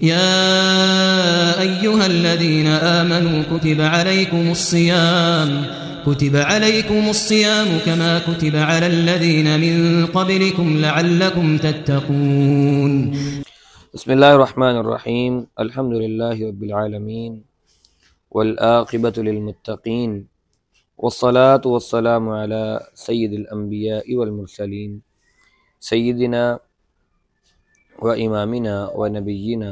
या अय्युहल्लज़ीना आमनू कुतिब अलैकुमुस्सियाम कमा कुतिब अलल्लज़ीना मिन क़ब्लिकुम लअल्लकुम तत्तक़ून। बिस्मिल्लाहिर्रहमानिर्रहीम अल्हम्दुलिल्लाहि रब्बिल आलमीन वल आक़िबतु लिल मुत्तक़ीन वस्सलातु वस्सलामु अला सय्यिदिल अंबियाइ वल मुरसलीन सय्यिदिना व इमामिना व नबिय्यिना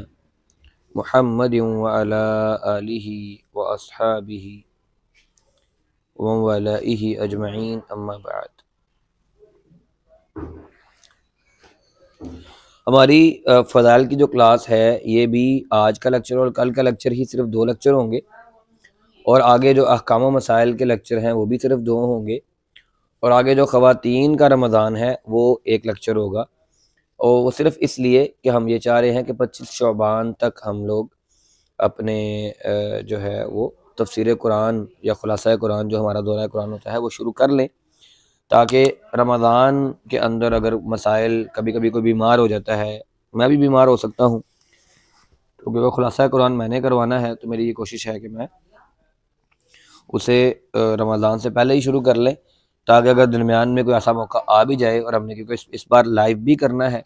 मुहम्मदिन व अला आलिहि व अस्हाबिहि व वलाइहि अजमईन अम्मा बाद। हमारी फ़ज़ाइल की जो क्लास है ये भी आज का लेक्चर और कल का लेक्चर ही सिर्फ 2 लेक्चर होंगे और आगे जो अहकाम व मसाइल के लेक्चर हैं वो भी सिर्फ 2 होंगे और आगे जो ख़वातीन का रमज़ान है वो 1 लेक्चर होगा। और वो सिर्फ इसलिए कि हम ये चाह रहे हैं कि 25 शअबान तक हम लोग अपने जो है वो तफसीर कुरान या खुलासा कुरान जो हमारा दौरा कुरान होता है वो शुरू कर लें, ताकि रमज़ान के अंदर अगर मसाइल कभी कभी कोई बीमार हो जाता है, मैं भी बीमार हो सकता हूँ, तो क्योंकि खुलासा कुरान मैंने करवाना है तो मेरी ये कोशिश है कि मैं उसे रमज़ान से पहले ही शुरू कर लें, ताकि अगर दरमियान में कोई ऐसा मौका आ भी जाए और हमने क्योंकि इस बार लाइव भी करना है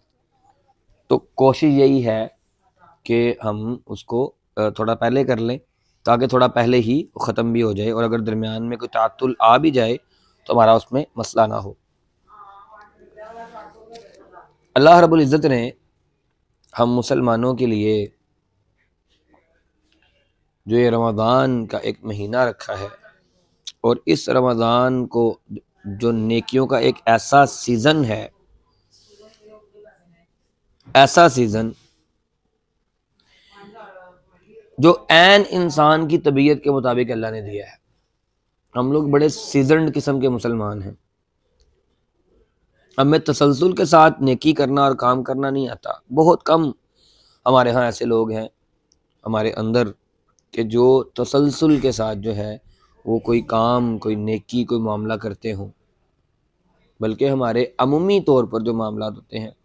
तो कोशिश यही है कि हम उसको थोड़ा पहले कर लें, ताकि थोड़ा पहले ही ख़त्म भी हो जाए और अगर दरमियान में कोई तातुल आ भी जाए तो हमारा उसमें मसला ना हो। अल्लाह रब्बुल इज़्ज़त ने हम मुसलमानों के लिए जो ये रमज़ान का एक महीना रखा है और इस रमज़ान को जो नेकियों का एक ऐसा सीज़न है, ऐसा सीज़न जो ऐन इंसान की तबीयत के मुताबिक अल्लाह ने दिया है। हम लोग बड़े सीजन्ड किस्म के मुसलमान हैं, हमें तसलसल के साथ नेकी करना और काम करना नहीं आता। बहुत कम हमारे यहाँ ऐसे लोग हैं हमारे अंदर कि जो तसलसल के साथ जो है वो कोई काम, कोई नेकी, कोई मामला करते हों, बल्कि हमारे अमूमी तौर पर जो मामला होते हैं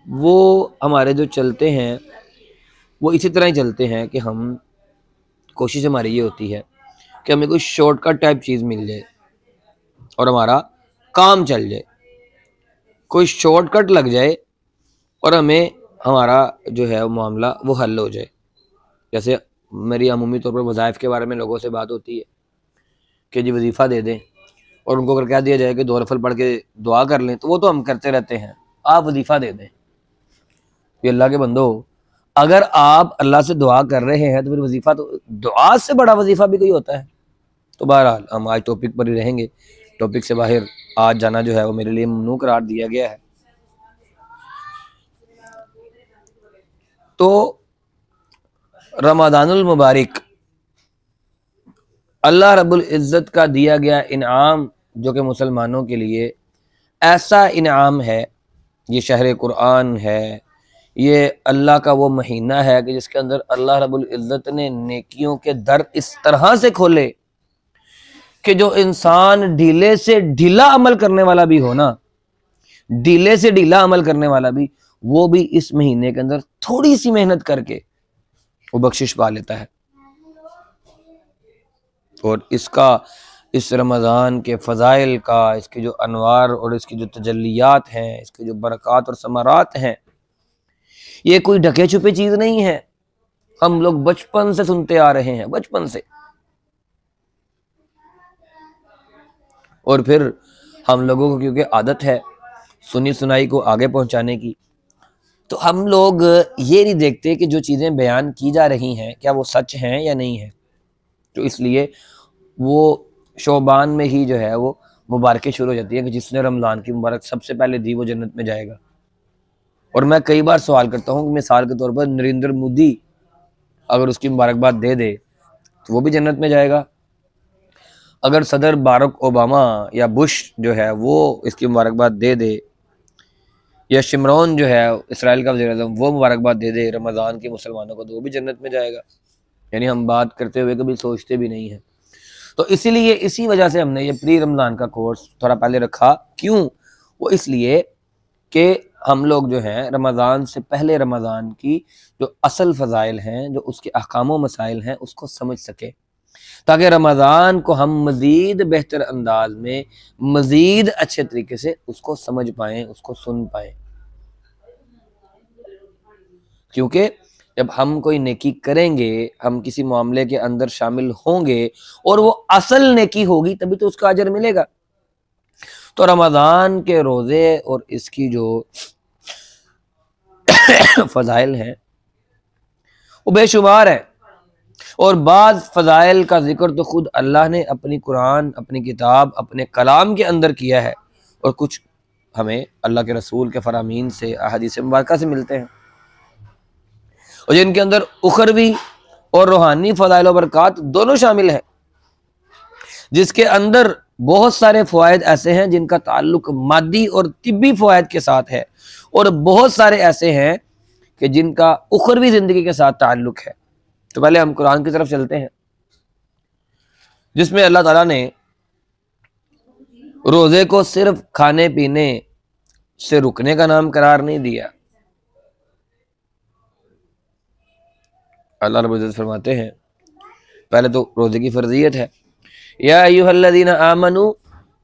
वो हमारे जो चलते हैं वो इसी तरह ही चलते हैं कि हम कोशिश हमारी ये होती है कि हमें कोई शॉर्टकट टाइप चीज़ मिल जाए और हमारा काम चल जाए, कोई शॉर्टकट लग जाए और हमें हमारा जो है वो मामला वो हल हो जाए। जैसे मेरी अमूमी तौर पर वज़ाइफ के बारे में लोगों से बात होती है कि जी वजीफ़ा दे दें और उनको अगर कह दिया जाए कि 2 नफ़ल पढ़ के दुआ कर लें तो वो तो हम करते रहते हैं, आप वजीफ़ा दे दें। ये अल्लाह के बंदो, अगर आप अल्लाह से दुआ कर रहे हैं तो फिर वजीफ़ा, तो दुआ से बड़ा वजीफ़ा भी कोई होता है। तो बहरहाल हम आज टॉपिक पर ही रहेंगे, टॉपिक से बाहर आज जाना जो है वो मेरे लिए ममनू करार दिया गया है। तो रमज़ानुल मुबारक अल्लाह रब्बुल इज़्ज़त का दिया गया इनाम जो कि मुसलमानों के लिए ऐसा इनाम है, ये शहर कुरान है, ये अल्लाह का वो महीना है कि जिसके अंदर अल्लाह रब्बुल इज़्ज़त ने नेकियों के दर इस तरह से खोले कि जो इंसान ढीले से ढीला अमल करने वाला भी हो ना, ढीले से ढीला अमल करने वाला भी, वो भी इस महीने के अंदर थोड़ी सी मेहनत करके वो बख्शिश पा लेता है। और इसका, इस रमज़ान के फ़ज़ाइल का, इसके जो अनवार और इसकी जो तजल्लियात हैं, इसके जो बरक़ात और समारात हैं, ये कोई ढके छुपे चीज़ नहीं है। हम लोग बचपन से सुनते आ रहे हैं, बचपन से, और फिर हम लोगों को क्योंकि आदत है सुनी सुनाई को आगे पहुंचाने की, तो हम लोग ये नहीं देखते कि जो चीज़ें बयान की जा रही हैं क्या वो सच हैं या नहीं है। तो इसलिए वो शोबान में ही जो है वो मुबारकें शुरू हो जाती है कि जिसने रमज़ान की मुबारक सबसे पहले दी वो जन्नत में जाएगा। और मैं कई बार सवाल करता हूँ कि मिसाल के तौर पर नरेंद्र मोदी अगर उसकी मुबारकबाद दे दे तो वो भी जन्नत में जाएगा। अगर सदर बारक ओबामा या बुश जो है वो इसकी मुबारकबाद दे दे, या शिमरॉन जो है इसराइल का वज़ीर-ए-आज़म वो मुबारकबाद दे दे रमज़ान के मुसलमानों को, तो वो भी जन्नत में जाएगा। यानी हम बात करते हुए कभी सोचते भी नहीं हैं। तो इसीलिए इसी वजह से हमने ये प्री रमज़ान का कोर्स थोड़ा पहले रखा। क्यों? वो इसलिए कि हम लोग जो हैं रमज़ान से पहले रमज़ान की जो असल फ़ज़ाइल हैं, जो उसके अहकाम व मसाइल हैं, उसको समझ सकें, ताकि रमज़ान को हम मज़ीद बेहतर अंदाज में, मज़ीद अच्छे तरीके से उसको समझ पाएँ, उसको सुन पाएँ। क्योंकि जब हम कोई नेकी करेंगे, हम किसी मामले के अंदर शामिल होंगे और वो असल नेकी होगी, तभी तो उसका अजर मिलेगा। तो रमज़ान के रोज़े और इसकी जो फ़ज़ाइल हैं वो बेशुमार है, और बाज़ फ़ज़ाइल का ज़िक्र तो खुद अल्लाह ने अपनी कुरान, अपनी किताब, अपने कलाम के अंदर किया है, और कुछ हमें अल्लाह के रसूल के फ़रामीन से, अहादीस मुबारका से मिलते हैं, और जिनके अंदर उखरवी और रूहानी फ़ज़ाइल व बरक़ात दोनों शामिल हैं, जिसके अंदर बहुत सारे फ़वाइद ऐसे हैं जिनका ताल्लुक मादी और तिब्बी फ़वाइद के साथ है, और बहुत सारे ऐसे हैं कि जिनका उखरवी ज़िंदगी के साथ ताल्लुक है। तो पहले हम कुरान की तरफ चलते हैं, जिसमें अल्लाह ताला ने रोज़े को सिर्फ खाने पीने से रुकने का नाम करार नहीं दिया। अल्लाह रब्बुल इज़्ज़त फरमाते हैं, पहले तो रोज़े की फ़र्ज़ियत है, या अय्युहल्लज़ीना आमनू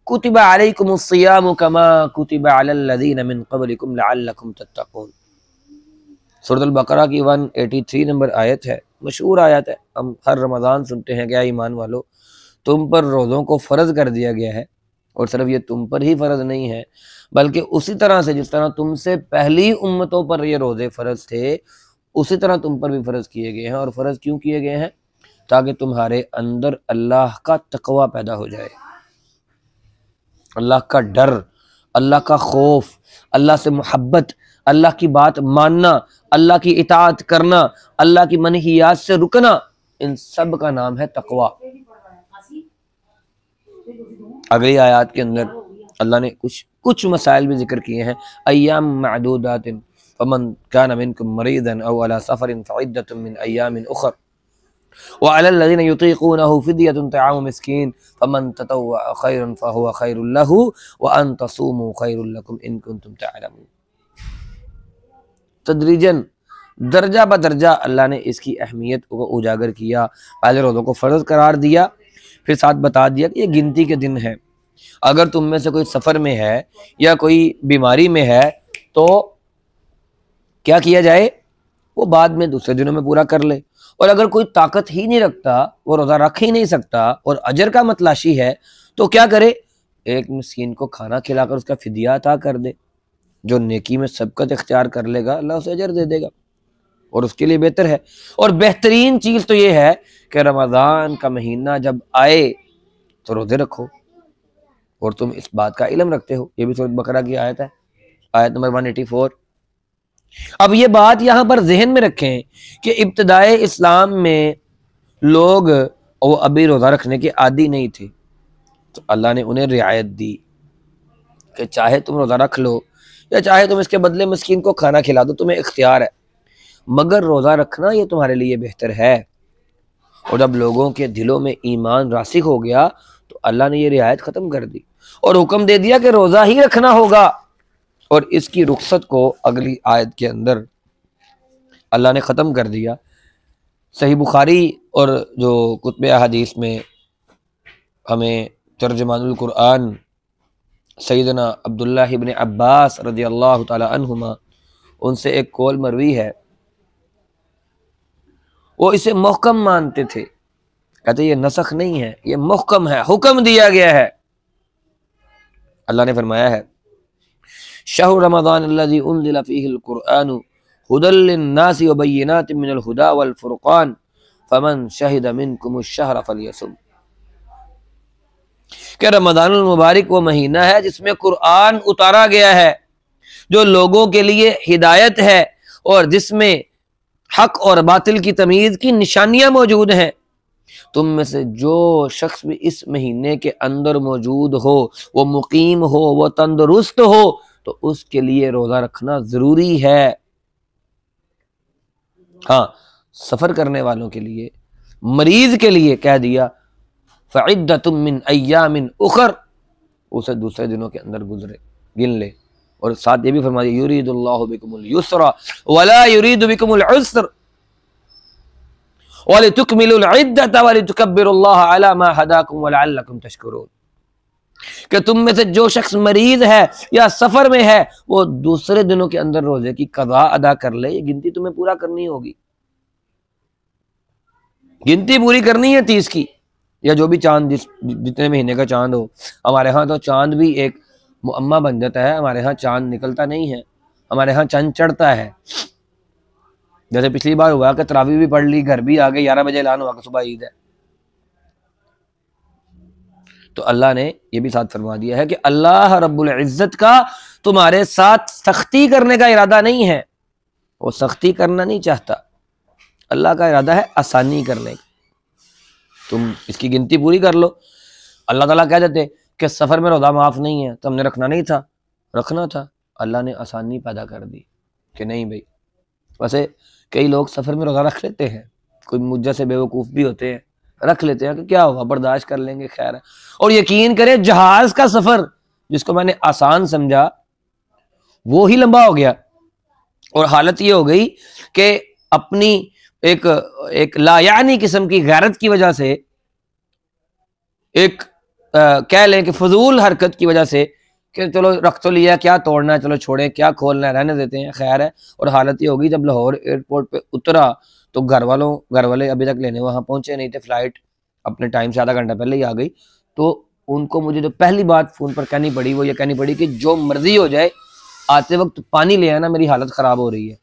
कुतिबा अलैकुमुस्सियामु कमा कुतिबा अलल्लज़ीना मिन क़ब्लिकुम लअल्लकुम तत्तक़ून। सूरह अल-बक़रा की 183 नंबर आयत है, मशहूर आयत है, हम हर रमज़ान सुनते हैं, क्या ईमान वालो, तुम पर रोज़ों को फ़र्ज़ कर दिया गया है, और सिर्फ ये तुम पर ही फ़र्ज़ नहीं है, बल्कि उसी तरह से जिस तरह तुमसे पहली उम्मतों पर ये रोज़े फ़र्ज़ थे, उसी तरह तुम पर भी फ़र्ज़ किए गए हैं। और फ़र्ज़ क्यों किए गए हैं? ताकि तुम्हारे अंदर अल्लाह का तक़वा पैदा हो जाए, अल्लाह का डर, अल्लाह का खौफ, अल्लाह से मोहब्बत, अल्लाह की बात मानना, अल्लाह की इताअत करना, अल्लाह की मनहियात से रुकना, इन सब का नाम है तक़वा। अगली आयत के अंदर अल्लाह ने कुछ मसाइल भी जिक्र किए हैं, अय्याम मअदूदातिन फमन कान मिनकुम मरीदन औ अला सफरिन फइद्दतुम मिन अय्यामिन उखर व अलल्लज़ीना युतीक़ूनहु फ़िद्यतुन तआमु मिस्कीन फमन ततव्वअ खैरन फहुव खैरुल लहु व अन तसूमू खैरुल लकुम इन कुंतुम तअलमून। तदरीजन, दर्जा ब दर्जा अल्लाह ने इसकी अहमियत को उजागर किया। पहले रोज़ों को फ़र्ज़ करार दिया, फिर साथ बता दिया कि ये गिनती के दिन हैं, अगर तुम में से कोई सफ़र में है या कोई बीमारी में है तो क्या किया जाए, वो बाद में दूसरे दिनों में पूरा कर ले, और अगर कोई ताकत ही नहीं रखता, वो रोज़ा रख ही नहीं सकता और अजर का मतलाशी है, तो क्या करे, एक मिस्कीन को खाना खिलाकर उसका फिदिया अता कर दे। जो नेकी में सबकत इख्तियार कर लेगा, अल्लाह उसे अजर दे देगा, और उसके लिए बेहतर है। और बेहतरीन चीज़ तो ये है कि रमज़ान का महीना जब आए तो रोज़े रखो, और तुम इस बात का इल्म रखते हो। ये भी सूरह बकरा की आयत है, आयत नंबर 184। अब ये बात यहाँ पर जहन में रखें कि इब्तिदाए इस्लाम में लोग वो अभी रोज़ा रखने के आदी नहीं थे, तो अल्लाह ने उन्हें रियायत दी कि चाहे तुम रोज़ा रख लो या चाहे तुम इसके बदले मिस्कीन को खाना खिला दो, तुम्हें इख्तियार है, मगर रोज़ा रखना ये तुम्हारे लिए बेहतर है। और जब लोगों के दिलों में ईमान रासिख हो गया तो अल्लाह ने ये रियायत ख़त्म कर दी और हुक्म दे दिया कि रोज़ा ही रखना होगा। और इसकी रुख्सत को अगली आयत के अंदर अल्लाह ने ख़त्म कर दिया। सही बुखारी और जो कुतुब अहादीस में हमें तर्जुमानुल कुरान सैयदना अब्दुल्लाह इब्न अब्बास रज़ियल्लाहु ताला अन्हुमा, उनसे एक कौल मरवी है, वो इसे मुहकम मानते थे, कहते ये नसख नहीं है, ये मुहकम है, हुक्म दिया गया है। अल्लाह ने फरमाया है, शहरु रमज़ान अल्लज़ी उन्ज़िला फ़ीहिल कुरआनु हुदल लिन्नासि व बय्यिनातिन मिनल हुदा वल फ़ुरक़ान फ़मन शहिद मिनकुमुश शहर फ़लयसुम। कि रमज़ानुल मुबारक वो महीना है जिसमें कुरआन उतारा गया है, जो लोगों के लिए हिदायत है और जिसमें हक और बातिल की तमीज़ की निशानियां मौजूद हैं। तुम में से जो शख्स भी इस महीने के अंदर मौजूद हो, वो मुकीम हो, वो तंदुरुस्त हो, तो उसके लिए रोज़ा रखना ज़रूरी है। हाँ, सफ़र करने वालों के लिए, मरीज़ के लिए कह दिया फ़इद्दतुम मिन अय्यामिन उखर, उसे दूसरे दिनों के अंदर गुजरे गिन ले, और साथ ये भी फरमा दिया युरीदुल्लाहु बिकुमुल युस्रा वला युरीदु बिकुमुल उस्र वलितुकमिलुल इद्दत वलितुकब्बिरुल्लाह अला मा हदाकुम वलअल्लकुम तशकुरून, कि तुम में से जो शख्स मरीज है या सफर में है वो दूसरे दिनों के अंदर रोजे की कज़ा अदा कर ले। ये गिनती तुम्हें पूरा करनी होगी, गिनती पूरी करनी है 30 की, या जो भी चांद जितने महीने का चांद हो। हमारे यहाँ तो चांद भी एक मुअम्मा बन जाता है, हमारे यहाँ चांद निकलता नहीं है, हमारे यहाँ चांद चढ़ता है। जैसे पिछली बार हुआ कि तरावी भी पढ़ ली, घर भी आ गए, 11 बजे ऐलान हुआ कि सुबह ईद है। तो अल्लाह ने ये भी साथ फरमा दिया है कि अल्लाह रब्बुल इज्जत का तुम्हारे साथ सख्ती करने का इरादा नहीं है, वो सख्ती करना नहीं चाहता, अल्लाह का इरादा है आसानी करने का। तुम इसकी गिनती पूरी कर लो। अल्लाह ताला कह देते कि सफ़र में रोज़ा माफ़ नहीं है तो हमने रखना नहीं था, रखना था, अल्लाह ने आसानी पैदा कर दी कि नहीं भाई। वैसे कई लोग सफ़र में रोज़ा रख लेते हैं, कोई मुझ जैसे बेवकूफ़ भी होते हैं, रख लेते हैं कि क्या हुआ, बर्दाश्त कर लेंगे, खैर है। और यकीन करें जहाज़ का सफ़र जिसको मैंने आसान समझा वो ही लंबा हो गया, और हालत ये हो गई कि अपनी एक लायानी किस्म की गैरत की वजह से, एक कह लें कि फजूल हरकत की वजह से कि चलो रख तो लिया, क्या तोड़ना है, चलो छोड़े, क्या खोलना है, रहने देते हैं, खैर है। और हालत ये होगी जब लाहौर एयरपोर्ट पे उतरा तो घर वाले अभी तक लेने वहाँ पहुंचे नहीं थे, फ्लाइट अपने टाइम से आधा घंटा पहले ही आ गई। तो उनको मुझे जो पहली बात फ़ोन पर कहनी पड़ी वो ये कहनी पड़ी कि जो मर्जी हो जाए आते वक्त पानी ले आना, मेरी हालत ख़राब हो रही है।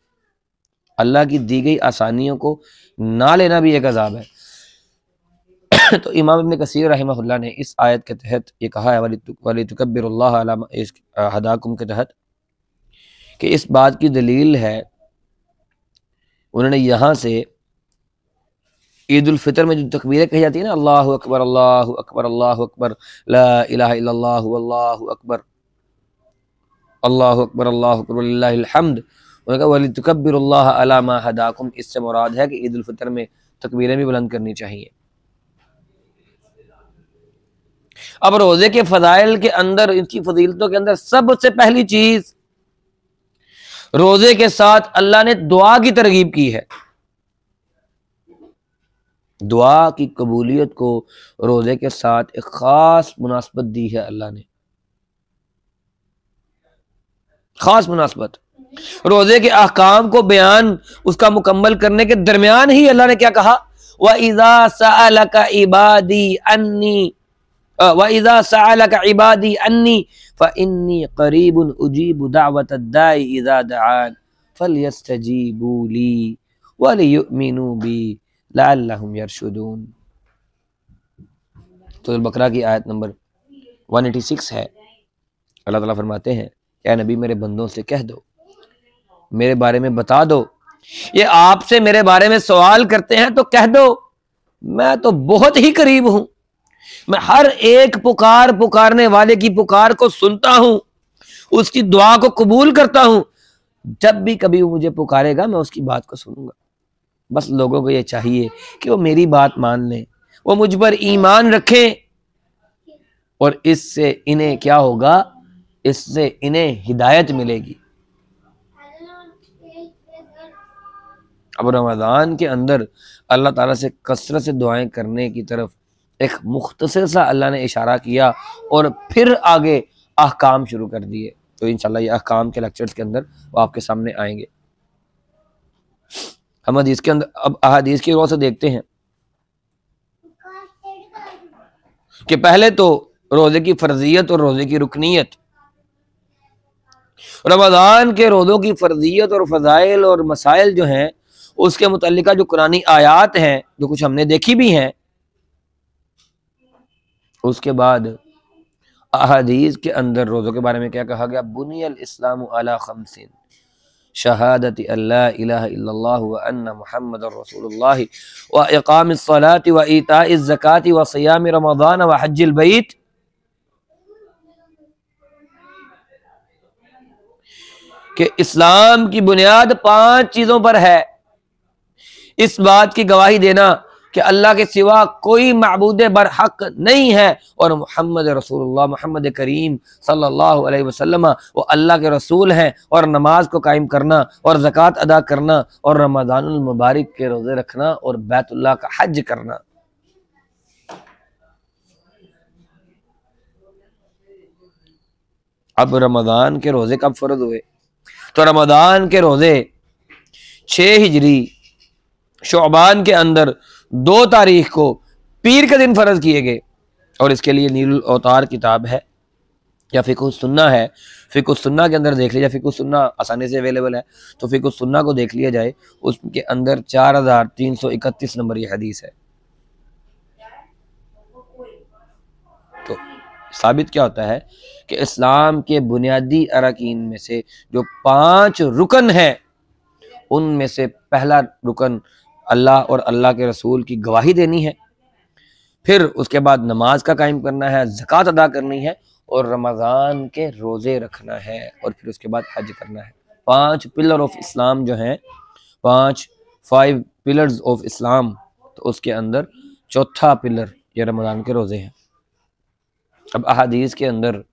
अल्लाह की दी गई आसानियों को ना लेना भी एक अजाब है। तो इमाम इब्न कसीर रहमहुल्लाह ने इस आयत के तहत ये कहा है वलितुकब्बिरुल्लाह अला मा हदाकुम के तहत, कि इस बात की दलील है, उन्होंने यहाँ से ईद उल फितर में जो तकबीरें कही जाती है ना, अल्लाहु अकबर अल्लाहु अकबर अल्लाहु अकबर ला इलाहा इल्लल्लाह अल्लाहु अकबर अल्लाहु अकबर अल्लाहु अकबर लिल्लाहिल हम्द, उन्होंने कहा वलितुकब्बिरुल्लाह अला मा हदाकुम, इससे मुराद है कि ईद उल फितर में तकबीरें भी बुलंद करनी चाहिए। अब रोजे के फजाइल के अंदर, इनकी फजीलतों के अंदर सबसे पहली चीज, रोजे के साथ अल्लाह ने दुआ की तरगीब की है। दुआ की कबूलियत को रोजे के साथ एक खास मुनासबत दी है अल्लाह ने, खास मुनासबत। रोजे के अहकाम को बयान उसका मुकम्मल करने के दरमियान ही अल्लाह ने क्या कहा, व इज़ा सअलका इबादी अन्नी वइज़ा सअलका इबादी अन्नी फ़इन्नी क़रीबुन उजीबु दावतद दाई इज़ा दआन फ़लयस्तजीबू ली वलियुमिनू बी लअल्लहुम यरशुदून। तो बकरा की आयत नंबर 186 है। अल्लाह ताला फरमाते हैं, क्या नबी मेरे बंदों से कह दो, मेरे बारे में बता दो, ये आपसे मेरे बारे में सवाल करते हैं तो कह दो मैं तो बहुत ही करीब हूं, मैं हर एक पुकारने वाले की पुकार को सुनता हूं, उसकी दुआ को कबूल करता हूं। जब भी कभी वो मुझे पुकारेगा मैं उसकी बात को सुनूंगा। बस लोगों को ये चाहिए कि वो मेरी बात मान लें, वो मुझ पर ईमान रखें, और इससे इन्हें क्या होगा, इससे इन्हें हिदायत मिलेगी। अब रमज़ान के अंदर अल्लाह ताला से कसरत से दुआएं करने की तरफ एक मुख्तसर सा अल्लाह ने इशारा किया और फिर आगे अहकाम शुरू कर दिए। तो इंशाल्लाह ये अहकाम के लेक्चर्स के अंदर वो आपके सामने आएंगे। हम हदीस के अंदर अब अहादीस की गौर से देखते हैं कि पहले तो रोजे की फर्जियत और रोजे की रुकनीयत, रमज़ान के रोज़ों की फर्जियत और फ़ज़ाइल और मसाइल जो हैं उसके मुतल्लिका जो कुरानी आयात हैं, जो कुछ हमने देखी भी हैं। उसके बाद अहादीस के अंदर रोज़ों के बारे में क्या कहा गया, बुनियल इस्लामु अला खम्सिन शहादति अल्ला इलाहा इल्लल्लाह व अन्ना मुहम्मदुर रसूलुल्लाह व इक़ामिस सलाति व ईताइज़ ज़काति व सियाम रमज़ान व हज्जिल बैत। कि इस्लाम की बुनियाद 5 चीज़ों पर है। इस बात की गवाही देना कि अल्लाह के सिवा कोई माबूद बरहक नहीं है और मोहम्मद रसूलुल्लाह मोहम्मद करीम सल्लल्लाहु अलैहि वसल्लम वो अल्लाह के रसूल हैं, और नमाज को कायम करना और ज़कात अदा करना और रमज़ानुल मुबारक के रोज़े रखना और बैतुल्लाह का हज करना। अब रमज़ान के रोज़े कब फ़र्ज हुए? तो रमज़ान के रोज़े 6 हिजरी शोबान के अंदर 2 तारीख को पीर के दिन फ़र्ज किए गए। और इसके लिए नीलुल औतार किताब है या फ़िक़्हुस सुन्ना है, फ़िक़्हुस सुन्ना के अंदर देख लिया, फ़िक़्हुस सुन्ना आसानी से अवेलेबल है, तो फ़िक़्हुस सुन्ना को देख लिया जाए, उसके अंदर 4331 नंबर ये हदीस है। तो साबित क्या होता है कि इस्लाम के बुनियादी अरकान में से जो 5 रुकन हैं, उनमें से पहला रुकन अल्लाह और अल्लाह के रसूल की गवाही देनी है, फिर उसके बाद नमाज का कायम करना है, ज़कात अदा करनी है और रमज़ान के रोज़े रखना है, और फिर उसके बाद हज करना है। 5 पिलर ऑफ इस्लाम जो हैं, 5 पिलर्स ऑफ इस्लाम, तो उसके अंदर चौथा पिलर ये रमज़ान के रोज़े हैं। अब अहादीस के अंदर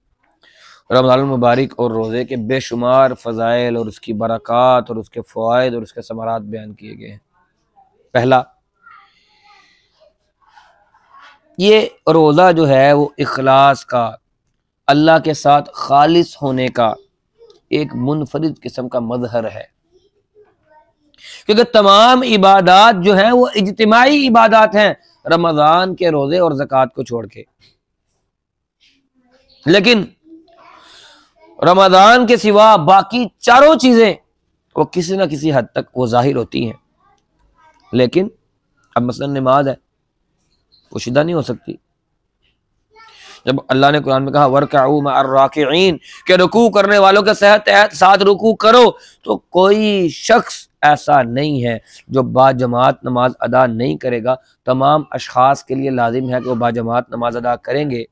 रमज़ान मुबारक और रोज़े के बेशुमार फ़ज़ाइल और उसकी बरक़ात और उसके फ़वाइद और उसके समरात बयान किए गए हैं। पहला, ये रोज़ा जो है वो इखलास का, अल्लाह के साथ खालिस होने का एक मुनफरिद किस्म का मज़हर है, क्योंकि तमाम इबादात जो हैं वो इज्तिमाई इबादात हैं रमज़ान के रोज़े और ज़कात को छोड़ के। लेकिन रमज़ान के सिवा बाकी चारों चीज़ें वो किसी न किसी हद तक वो ज़ाहिर होती हैं, लेकिन अब मसलन नमाज है, पोशीदा नहीं हो सकती। जब अल्लाह ने कुरान में कहा वरकऊ मअर राकिईन, के रुकू करने वालों के साथ रुकू करो, तो कोई शख्स ऐसा नहीं है जो बाजमात नमाज अदा नहीं करेगा। तमाम अशखास के लिए लाजिम है कि वो बाजमात नमाज अदा करेंगे।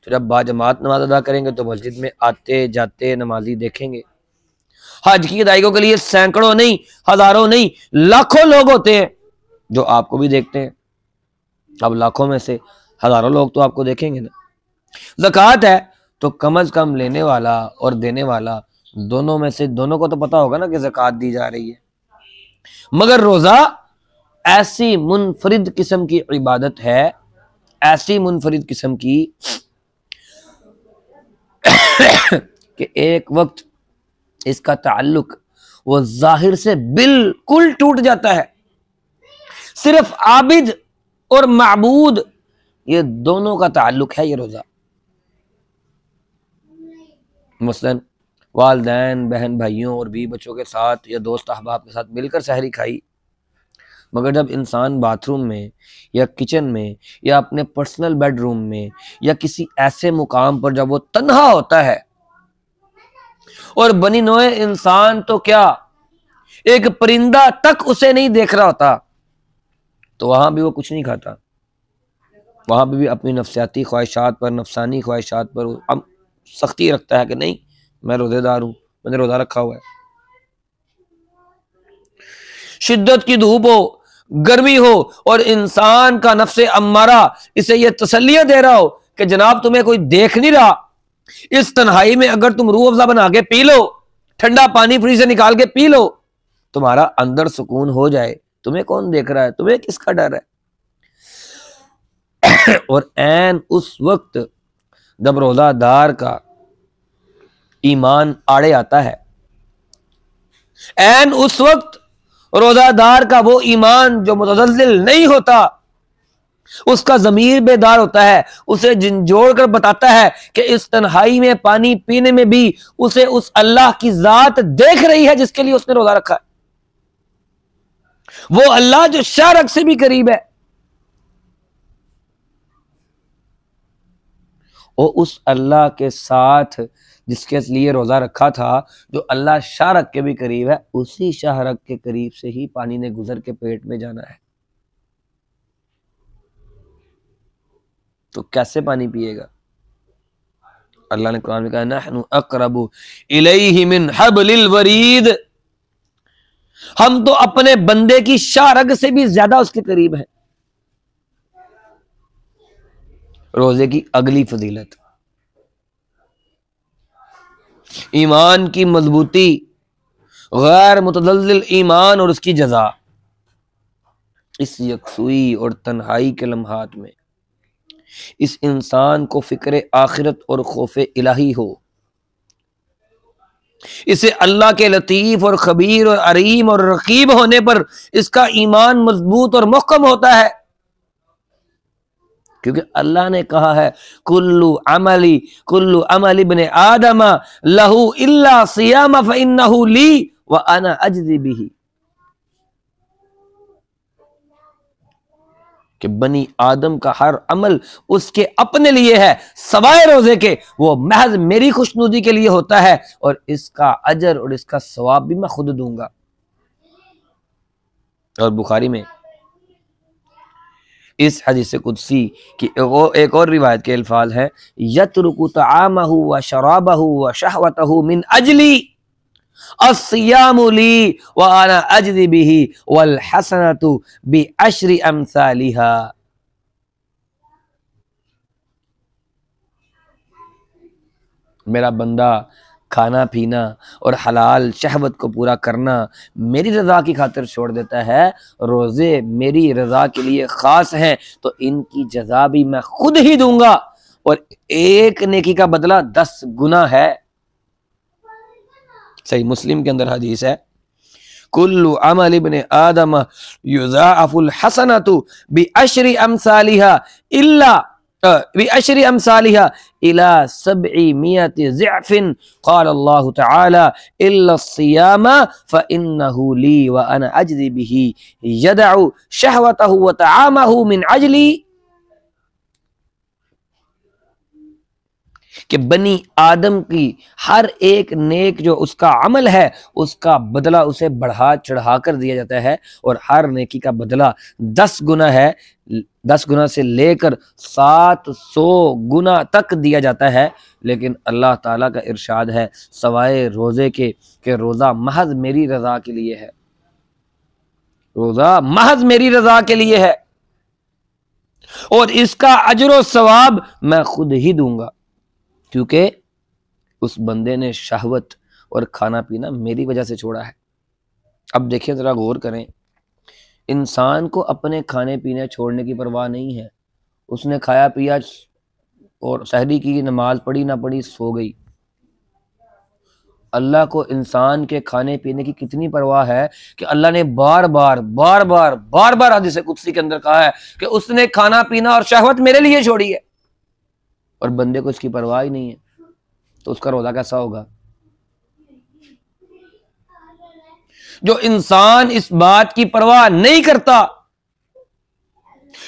तो जब बाजमात नमाज अदा करेंगे तो मस्जिद में आते जाते नमाजी देखेंगे। हज की अदायगियों के लिए सैकड़ों नहीं, हजारों नहीं, लाखों लोग होते हैं जो आपको भी देखते हैं। अब लाखों में से हजारों लोग तो आपको देखेंगे ना। ज़कात है तो कम अज कम लेने वाला और देने वाला दोनों में से दोनों को तो पता होगा ना कि ज़कात दी जा रही है। मगर रोज़ा ऐसी मुनफरिद किस्म की इबादत है, ऐसी मुनफरिद किस्म की कि एक वक्त इसका ताल्लुक वो जाहिर से बिल्कुल टूट जाता है। सिर्फ आबिद और माबूद ये दोनों का ताल्लुक है ये रोज़ा। मसलन वालिदैन बहन भाइयों और बीवी बच्चों के साथ या दोस्त अहबाब के साथ मिलकर सहरी खाई, मगर जब इंसान बाथरूम में या किचन में या अपने पर्सनल बेडरूम में या किसी ऐसे मुकाम पर जब वो तन्हा होता है और बनी नोए इंसान तो क्या एक परिंदा तक उसे नहीं देख रहा होता, तो वहां भी वो कुछ नहीं खाता। वहां भी अपनी नफ्सियाती ख्वाहिशात पर, नफसानी ख्वाहिशात पर अब सख्ती रखता है कि नहीं मैं रोजेदार हूं, मैंने रोजा रखा हुआ है। शिद्दत की धूप हो, गर्मी हो और इंसान का नफ्से अम्मारा इसे ये तसल्लियां दे रहा हो कि जनाब तुम्हें कोई देख नहीं रहा, इस तन्हाई में अगर तुम रूह अफ़ज़ा बना के पी लो, ठंडा पानी फ्रिज से निकाल के पी लो, तुम्हारा अंदर सुकून हो जाए। तुम्हें कौन देख रहा है, तुम्हें किसका डर है। और ऐन उस वक्त जब रोजादार का ईमान आड़े आता है, ऐन उस वक्त रोजादार का वो ईमान जो मुतज़ल्ज़िल नहीं होता, उसका ज़मीर बेदार होता है, उसे झंझोड़ कर बताता है कि इस तन्हाई में पानी पीने में भी उसे उस अल्लाह की जात देख रही है जिसके लिए उसने रोजा रखा है। वो अल्लाह जो शारक से भी करीब है, और उस अल्लाह के साथ जिसके लिए रोजा रखा था, जो अल्लाह शारक के भी करीब है, उसी शारक के करीब से ही पानी ने गुजर के पेट में जाना है। तो कैसे पानी पिएगा। अल्लाह ने कुरान में कहा नहनु अक़रबु इलैहि मिन हब्लिल वरीद, हम तो अपने बंदे की शारग से भी ज्यादा उसके करीब हैं। रोजे की अगली फजीलत, ईमान की मजबूती, गैर मुतज़ल्ज़िल ईमान और उसकी जजा। इस यकसुई और तन्हाई के लम्हात में इस इंसान को फिक्र आखिरत और खौफ इलाही हो, इसे अल्लाह के लतीफ और खबीर और अरीम और रकीब होने पर इसका ईमान मजबूत और मुहकम होता है। क्योंकि अल्लाह ने कहा है कुल्लु अमली इब्ने आदम लहू इल्ला सियाम फइन्नहु ली व अना अजज़ी बिही, कि बनी आदम का हर अमल उसके अपने लिए है सवाए रोजे के, वो महज मेरी खुशनुदी के लिए होता है और इसका अजर और इसका सवाब भी मैं खुद दूंगा। और बुखारी में इस हदीस कुदसी की एक और रिवायत के अल्फाज है, यतरुकु तआमहु व शराबहु व शहवतहु मिन अजली अस्सियामु ली व अना अजज़ी बिही वल हसनतु बिअश्रि अमसालिहा। मेरा बंदा खाना पीना और हलाल शहवत को पूरा करना मेरी रजा की खातिर छोड़ देता है, रोजे मेरी रजा के लिए खास हैं, तो इनकी जजा भी मैं खुद ही दूंगा और एक नेकी का बदला 10 गुना है। सही मुस्लिम के अंदर हदीस है, कुल्लु अमल इब्ने आदम युज़ाअफुल हसनतु बिअश्रि अमसालिहा इल्ला बिअश्रि अमसालिहा इला 700 ज़िअफ़िन क़ाल अल्लाहु तआला इल्ला सियाम फ़इन्नहु ली व अना अजज़ी बिही यदअु शहवतहु व तआमहु मिन अजली, कि बनी आदम की हर एक नेक जो उसका अमल है उसका बदला उसे बढ़ा चढ़ा कर दिया जाता है और हर नेकी का बदला 10 गुना है, 10 गुना से लेकर 700 गुना तक दिया जाता है। लेकिन अल्लाह ताला का इरशाद है सवाए रोजे के कि रोजा महज मेरी रजा के लिए है, रोजा महज मेरी रजा के लिए है और इसका अजर और सवाब मैं खुद ही दूंगा, क्योंकि उस बंदे ने शहवत और खाना पीना मेरी वजह से छोड़ा है। अब देखिए जरा गौर करें, इंसान को अपने खाने पीने छोड़ने की परवाह नहीं है, उसने खाया पिया और सहरी की, नमाज पढ़ी ना पढ़ी, सो गई। अल्लाह को इंसान के खाने पीने की कितनी परवाह है कि अल्लाह ने बार बार हदीस कुदसी के अंदर कहा है कि उसने खाना पीना और शहवत मेरे लिए छोड़ी है, और बंदे को इसकी परवाह ही नहीं है, तो उसका रोजा कैसा होगा? जो इंसान इस बात की परवाह नहीं करता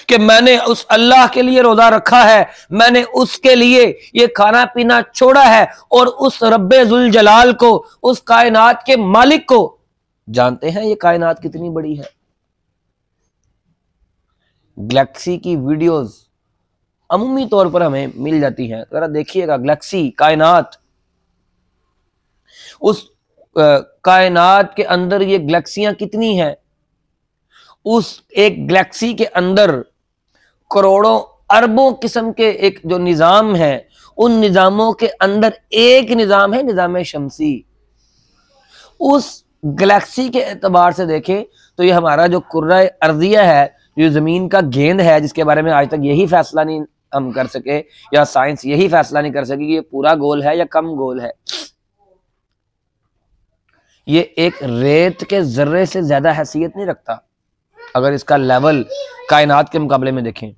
कि मैंने उस अल्लाह के लिए रोजा रखा है, मैंने उसके लिए ये खाना पीना छोड़ा है, और उस रब्बे जुल जलाल को, उस कायनात के मालिक को, जानते हैं ये कायनात कितनी बड़ी है। गैलेक्सी की वीडियोस अमूमी तौर पर हमें मिल जाती हैं, जरा देखिएगा गैलेक्सी, कायनात, उस कायनात के अंदर ये गैलेक्सियां कितनी हैं। उस एक गैलेक्सी के अंदर करोड़ों अरबों किस्म के एक जो निजाम है, उन निजामों के अंदर एक निजाम है निजाम शमसी। उस गैलेक्सी के एतबार से देखें तो ये हमारा जो कुर्रा अर्जिया है, जो जमीन का गेंद है, जिसके बारे में आज तक यही फैसला नहीं हम कर सके, या साइंस यही फैसला नहीं कर सकी कि ये पूरा गोल है या कम गोल है, ये एक रेत के जर्रे से ज्यादा हैसियत नहीं रखता अगर इसका लेवल कायनात के मुकाबले में देखें।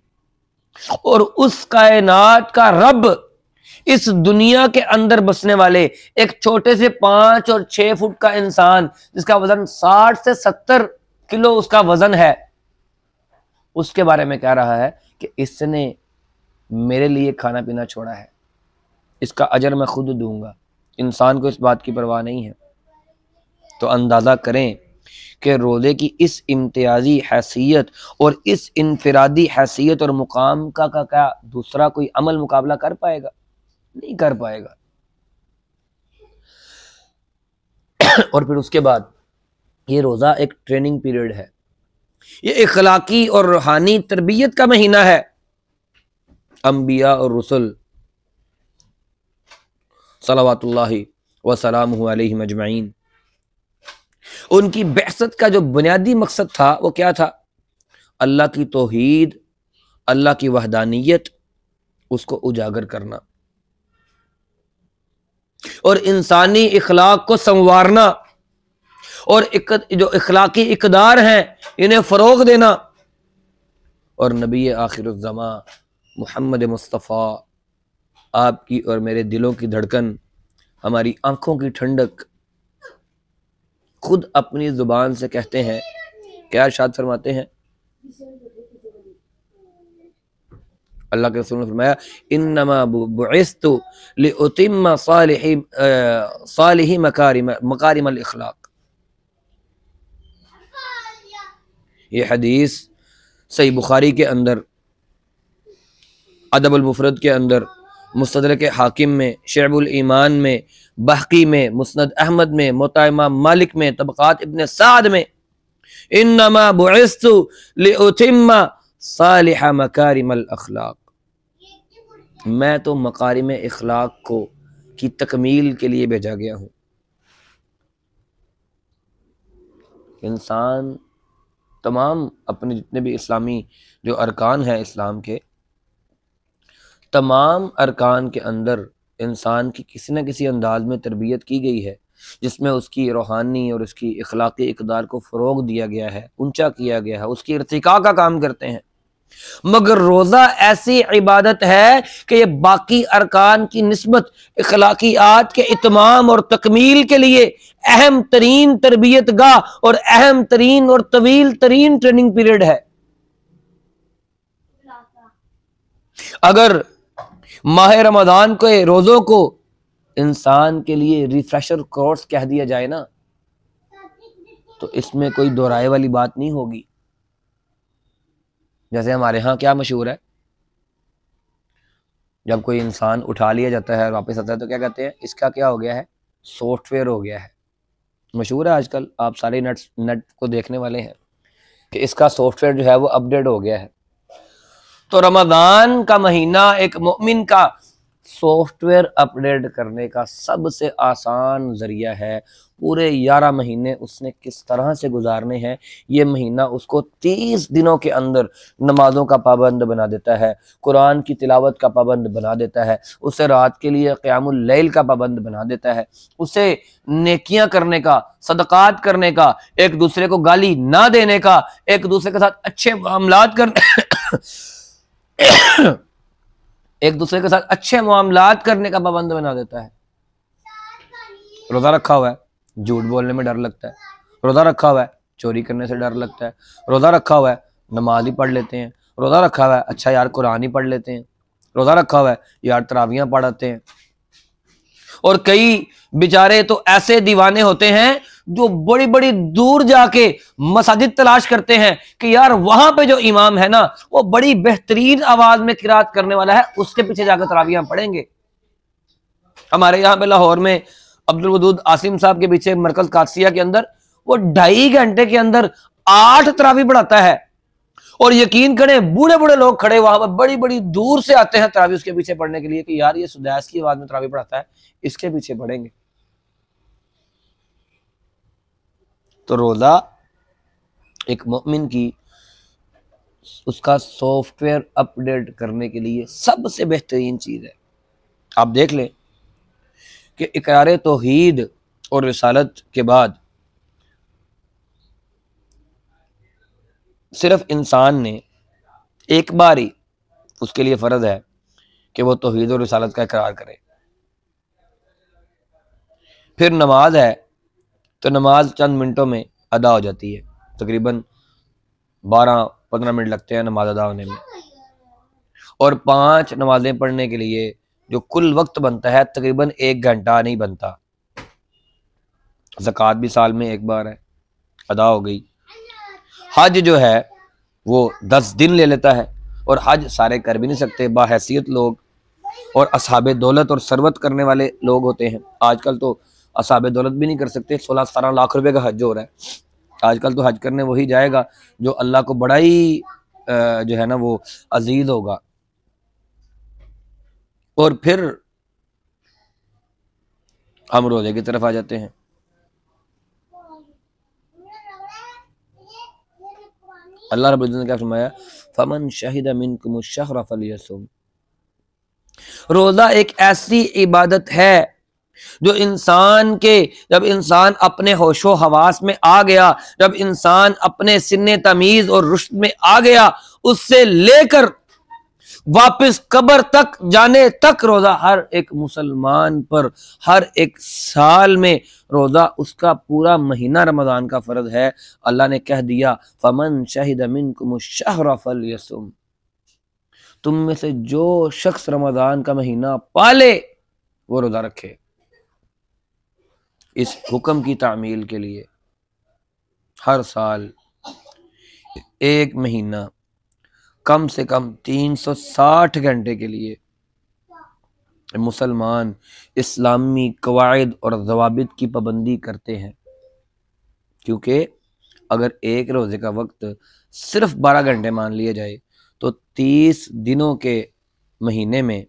और उस कायनात का रब इस दुनिया के अंदर बसने वाले एक छोटे से 5 और 6 फुट का इंसान, जिसका वजन 60 से 70 किलो उसका वजन है, उसके बारे में कह रहा है कि इसने मेरे लिए खाना पीना छोड़ा है, इसका अजर मैं खुद दूंगा। इंसान को इस बात की परवाह नहीं है। तो अंदाज़ा करें कि रोज़े की इस इम्तियाजी हैसियत और इस इनफरादी हैसियत और मुकाम का क्या दूसरा कोई अमल मुकाबला कर पाएगा? नहीं कर पाएगा। और फिर उसके बाद ये रोज़ा एक ट्रेनिंग पीरियड है, ये इखलाकी और रूहानी तरबियत का महीना है। अम्बिया और रसूल सल्लल्लाहु व सलामुहु अलैहिम अजमईन, उनकी बिअसत का जो बुनियादी मकसद था वो क्या था? अल्लाह की तौहीद, अल्लाह की वहदानियत, उसको उजागर करना और इंसानी इखलाक को संवारना और जो इखलाकी इकदार हैं इन्हें फ़रोग़ देना। और नबी आखिरुज़्ज़मा मुहम्मद मुस्तफ़ा, आपकी और मेरे दिलों की धड़कन, हमारी आंखों की ठंडक, खुद अपनी ज़ुबान से कहते हैं, क्या इरशाद फरमाते हैं? अल्लाह के रसूल ने फरमाया, इन्नमा बुइस्तु लिउतिम्मा सालिही मकारिमल इखलाक। ये हदीस सही बुखारी के अंदर, अदबुल मुफरद के अंदर, मुस्तदरक हाकिम में, शुअबुल ईमान में, बहकी में, मुस्नद अहमद में, मुत्ता इमाम मालिक में, तबक़ात इब्न साद में, इन्नमा बुइस्तु लिउतिम्मा सालिह मकारिमल अखलाक, मैं तो मकारिम इखलाक को की तकमील के लिए भेजा गया हूँ। इंसान तमाम अपने जितने भी इस्लामी जो अरकान हैं इस्लाम के, तमाम अरकान के अंदर इंसान की किसी न किसी अंदाज में तरबियत की गई है, जिसमें उसकी रूहानी और उसकी इखलाकी इक़दार को फ़रोग़ दिया गया है, ऊंचा किया गया है, उसकी इर्तिका का काम करते हैं। मगर रोज़ा ऐसी इबादत है कि ये बाकी अरकान की निस्बत इखलाकियात के इत्माम और तकमील के लिए अहम तरीन तरबियत गाह और अहम तरीन और तवील तरीन ट्रेनिंग पीरियड है। अगर माह रमज़ान के रोज़ों को इंसान के लिए रिफ्रेशर कोर्स कह दिया जाए ना, तो इसमें कोई दोहराए वाली बात नहीं होगी। जैसे हमारे यहाँ क्या मशहूर है, जब कोई इंसान उठा लिया जाता है और वापस आता है तो क्या कहते हैं? इसका क्या हो गया है? सॉफ्टवेयर हो गया है। मशहूर है आजकल, आप सारे नेट को देखने वाले हैं कि इसका सॉफ्टवेयर जो है वो अपडेट हो गया है। तो रमज़ान का महीना एक मोमिन का सॉफ्टवेयर अपडेट करने का सबसे आसान ज़रिया है। पूरे 11 महीने उसने किस तरह से गुजारने हैं, ये महीना उसको 30 दिनों के अंदर नमाज़ों का पाबंद बना देता है, कुरान की तिलावत का पाबंद बना देता है, उसे रात के लिए क़यामुल लैल का पाबंद बना देता है, उसे नेकियां करने का, सदक़ात करने का, एक दूसरे को गाली ना देने का, एक दूसरे के साथ अच्छे मामलात एक दूसरे के साथ अच्छे मामलात करने का पाबंद बना देता है। रोज़ा रखा हुआ है, झूठ बोलने में डर लगता है। रोज़ा रखा हुआ है, चोरी करने से डर लगता है। रोज़ा रखा हुआ है, नमाज ही पढ़ लेते हैं। रोज़ा रखा हुआ है, अच्छा यार कुरान ही पढ़ लेते हैं। रोज़ा रखा हुआ है, यार तरावियाँ पढ़ाते हैं। और कई बेचारे तो ऐसे दीवाने होते हैं जो बड़ी बड़ी दूर जाके मसाजिद तलाश करते हैं कि यार वहां पे जो इमाम है ना वो बड़ी बेहतरीन आवाज में किरात करने वाला है, उसके पीछे जाकर तरावियां पढ़ेंगे। हमारे यहाँ पे लाहौर में अब्दुल वदूद आसिम साहब के पीछे मरकज कादसिया के अंदर वो 2.5 घंटे के अंदर 8 तरावी पढ़ाता है। और यकीन करें बूढ़े बूढ़े लोग खड़े वहां पर बड़ी बड़ी दूर से आते हैं तरावी उसके पीछे पढ़ने के लिए कि यार ये सुदैस की आवाज में तरावी पढ़ाता है, इसके पीछे पढ़ेंगे। तो रोजा एक मोमिन की उसका सॉफ्टवेयर अपडेट करने के लिए सबसे बेहतरीन चीज है। आप देख लें कि इकरार तौहीद और रिसालत के बाद सिर्फ इंसान ने एक बार ही उसके लिए फर्ज है कि वो तौहीद और रिसालत का इकरार करे। फिर नमाज है तो नमाज चंद मिनटों में अदा हो जाती है, तकरीबन 12-15 मिनट लगते हैं नमाज अदा होने में। और 5 नमाजें पढ़ने के लिए जो कुल वक्त बनता है तकरीबन 1 घंटा नहीं बनता। ज़कात भी साल में एक बार है, अदा हो गई। हज जो है वो 10 दिन ले लेता है और हज सारे कर भी नहीं सकते, बाहैसियत लोग और असहाबे दौलत और सरवत करने वाले लोग होते हैं। आजकल तो असहाबे दौलत भी नहीं कर सकते। 16-17 लाख रुपए का हज हो रहा है आजकल। तो हज करने वही जाएगा जो अल्लाह को बड़ा ही जो है ना वो अजीज होगा। और फिर हम रोजे की तरफ आ जाते हैं। अल्लाह रब्बुल इज्जत ने क्या फरमाया, फमन शहिदा मिनकुमुश शहरा फलियसुम। रोजा एक ऐसी इबादत है जो इंसान के, जब इंसान अपने होशो हवास में आ गया, जब इंसान अपने सिन्ने तमीज और रुश्द में आ गया, उससे लेकर वापस कब्र तक जाने तक रोजा हर एक मुसलमान पर हर एक साल में रोजा उसका पूरा महीना रमजान का फर्ज है। अल्लाह ने कह दिया फमन शहिद मिनकुमुश शहरा फलयसुम, तुम में से जो शख्स रमजान का महीना पाले वो रोजा रखे। इस हुक्म की तामील के लिए हर साल एक महीना कम से कम 360 घंटे के लिए मुसलमान इस्लामी कवायद और ज़वाबित की पाबंदी करते हैं, क्योंकि अगर एक रोज़े का वक्त सिर्फ 12 घंटे मान लिया जाए तो 30 दिनों के महीने में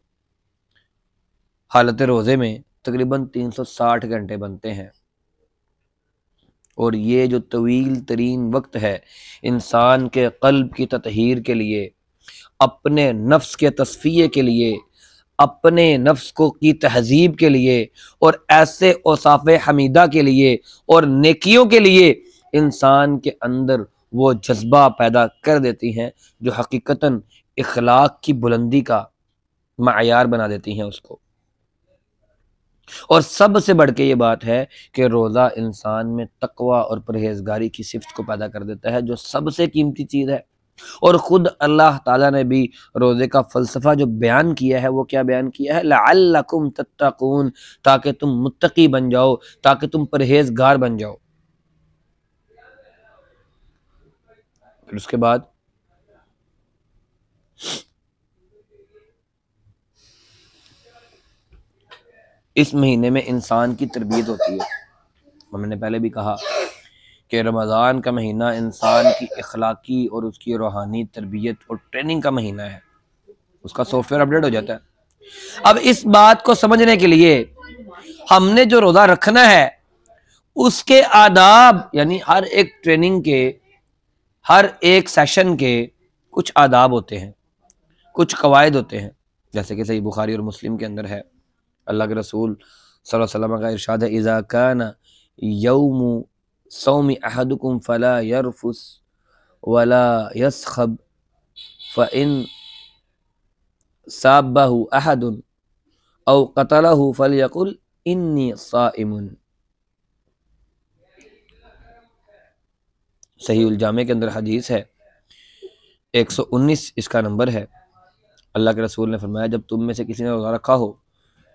हालत रोज़े में तकरीबन 360 घंटे बनते हैं। और ये जो तवील तरीन वक्त है इंसान के क़ल्ब की ततहीर के लिए, अपने नफ्स के तस्फिये के लिए, अपने नफ्स को की तहजीब के लिए और ऐसे औसाफ़े हमीदा के लिए और नेकियों के लिए इंसान के अंदर वो जज्बा पैदा कर देती हैं जो हकीकतन इखलाक की बुलंदी का मायार बना देती हैं उसको। और सबसे बढ़ के ये बात है कि रोज़ा इंसान में तकवा और परहेजगारी की सिफ्त को पैदा कर देता है, जो सबसे कीमती चीज़ है। और ख़ुद अल्लाह ताला ने भी रोज़े का फ़लसफ़ा जो बयान किया है वो क्या बयान किया है, लअल्लकुम तत्तकून, ताकि तुम मुत्तकी बन जाओ, ताकि तुम परहेजगार बन जाओ। फिर उसके बाद इस महीने में इंसान की तरबियत होती है। हमने पहले भी कहा कि रमज़ान का महीना इंसान की इखलाकी और उसकी रूहानी तरबियत और ट्रेनिंग का महीना है, उसका सॉफ्टवेयर अपडेट हो जाता है। अब इस बात को समझने के लिए हमने जो रोज़ा रखना है उसके आदाब, यानी हर एक ट्रेनिंग के, हर एक सेशन के कुछ आदाब होते हैं, कुछ कवायद होते हैं। जैसे कि सही बुखारी और मुस्लिम के अंदर है, अल्लाह के रसूल सल्लल्लाहु अलैहि वसल्लम का इरशाद है, इज़ा काना यौमु सौमी अहदुकुम फला यरफुस वला यस्खब फ़इन साबहु अहदुन औ क़तलहु फलयकुल इन्नी साइमुन। सही उल जामे के अंदर हदीस है, 119 इसका नंबर है। अल्लाह के रसूल ने फरमाया, जब तुम में से किसी ने रोज़ा रखा हो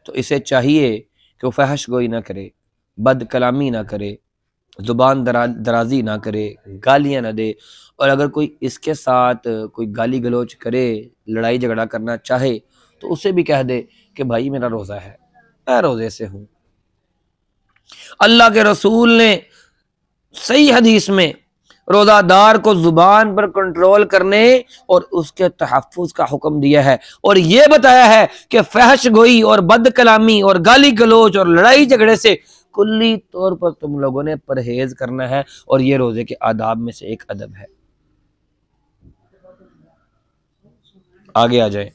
तो इसे चाहिए कि वो फहश गोई ना करे, बद कलामी ना करे, ज़ुबान दराजी ना करे, गालियाँ ना दे, और अगर कोई इसके साथ कोई गाली गलोच करे, लड़ाई झगड़ा करना चाहे तो उसे भी कह दे कि भाई मेरा रोज़ा है, मैं रोज़े से हूँ। अल्लाह के रसूल ने सही हदीस में रोज़ादार को ज़ुबान पर कंट्रोल करने और उसके तहफ़्फ़ुज़ का हुक्म दिया है, और ये बताया है कि फहश गोई और बद कलामी और गाली गलोच और लड़ाई झगड़े से कुल्ली तौर पर तुम लोगों ने परहेज करना है, और ये रोज़े के आदाब में से एक अदब है। आगे आ जाए,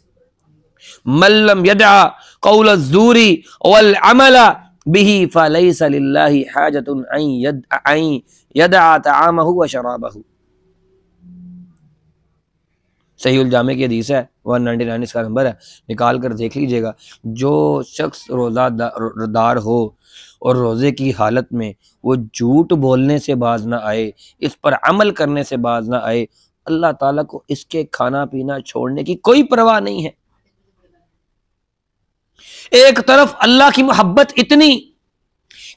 मल्लम यदअ कौल अज़्ज़ूरी वल अमला बिही फलैसा लिल्लाहि हाजतुन अन यदअ तआमहु व शराबहु। सही उल जामे की हदीस है, 199 इसका नंबर है, निकाल कर देख लीजिएगा। जो शख्स रोज़ादार हो और रोज़े की हालत में वो झूठ बोलने से बाज ना आए, इस पर अमल करने से बाज ना आए, अल्लाह ताला को इसके खाना पीना छोड़ने की कोई परवाह नहीं है। एक तरफ अल्लाह की मोहब्बत इतनी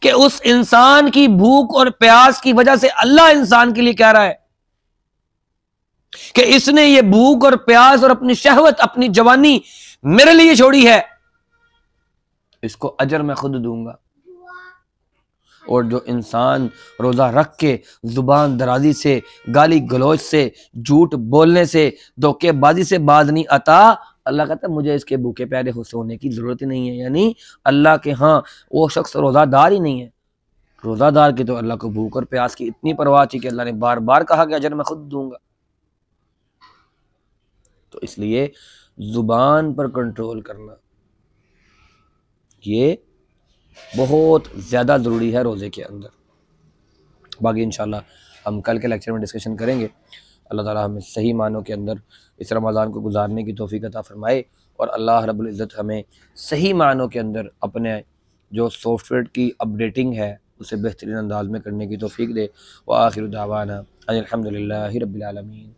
कि उस इंसान की भूख और प्यास की वजह से अल्लाह इंसान के लिए कह रहा है कि इसने ये भूख और प्यास और अपनी शहवत, अपनी जवानी मेरे लिए छोड़ी है, इसको अजर मैं खुद दूंगा। और जो इंसान रोज़ा रख के जुबान दराजी से, गाली गलौज से, झूठ बोलने से, धोखेबाजी से बाज नहीं आता, अल्लाह कहता है मुझे इसके भूखे प्यारे सोने की ज़रूरत ही नहीं है। यानी अल्लाह के यहाँ वो शख्स रोज़ादार ही नहीं है। रोज़ादार की तो अल्लाह को भूख और प्यास की इतनी परवाह थी कि अल्लाह ने बार बार कहा कि अजर मैं खुद दूंगा। तो इसलिए ज़ुबान पर कंट्रोल करना ये बहुत ज़्यादा ज़रूरी है रोज़े के अंदर। बाकी इंशाल्लाह हम कल के लेक्चर में डिस्कशन करेंगे। अल्लाह ताला हमें सही मानों के अंदर इस रमज़ान को गुजारने की तौफीक अता फरमाए और अल्लाह रब्बुल इज़्ज़त हमें सही मानों के अंदर अपने जो सॉफ्टवेयर की अपडेटिंग है उसे बेहतरीन अंदाज में करने की तौफीक दे। व आखिर दावाना अनिल हम्दुलिल्लाहि रब्बिल आलमीन।